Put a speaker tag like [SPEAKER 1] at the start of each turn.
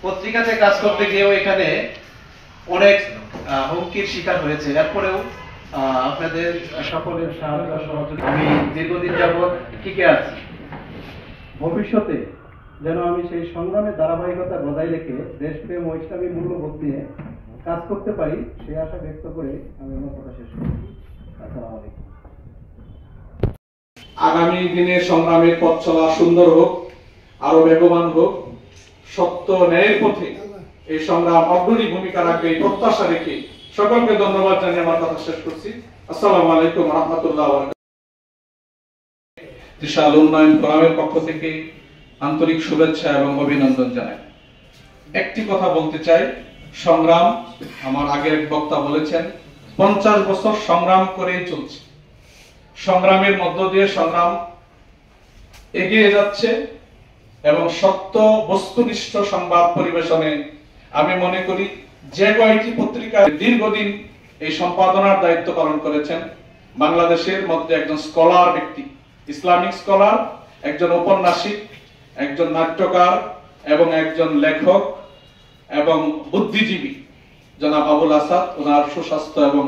[SPEAKER 1] পত্রিকাতে কাজ করতে গিয়েও এখানে অনেক হুমকির শিকার হয়েছে। এরপরেও আপনাদের সকলের সাহায্য সহযোগিতা আমি দীর্ঘদিন যাবৎ টিকে আছি। ভবিষ্যতে যেন আমি সেই সংগ্রামের ধারাবাহিকতা বজায় রেখে দেশপ্রেম ও ইসলামী মূল্যবোধ নিয়ে কাজ করতে পারি, সেই আশা ব্যক্ত করে আমি আমার কথা শেষ করছি। আসসালামু আলাইকুম।
[SPEAKER 2] আগামী দিনে সংগ্রামের পথ চলা সুন্দর হোক, আরো বেগবান হোক, সত্য ন্যায়ের পথে এই সংগ্রাম অগ্রণী ভূমিকা রাখবে এই প্রত্যাশা রেখে সকলকে ধন্যবাদ জানিয়ে আমার কথা শেষ করছি। আসসালামু আলাইকুম ওয়া রাহমাতুল্লাহি ওয়া বারাকাতুহু। ত্রিশাল উন্নয়ন ফোরামের পক্ষ থেকে আন্তরিক শুভেচ্ছা এবং অভিনন্দন জানাই। একটি কথা বলতে চাই, সংগ্রাম, আমার আগের এক বক্তা বলেছেন 50 বছর সংগ্রাম করেই চলছে। সংগ্রামের মধ্য দিয়ে সংগ্রাম এগিয়ে যাচ্ছে এবং সত্য বস্তুনিষ্ঠ সংবাদ পরিবেশনে আমি মনে করি যে কয়েকটি পত্রিকা দীর্ঘদিন এই সম্পাদনার দায়িত্ব পালন করেছেন, বাংলাদেশের মধ্যে একজন স্কলার ব্যক্তি, ইসলামিক স্কলার, একজন ঔপন্যাসিক, একজন নাট্যকার এবং একজন লেখক এবং বুদ্ধিজীবী জনাব আবুল আসাদ, ওনার সুস্বাস্থ্য এবং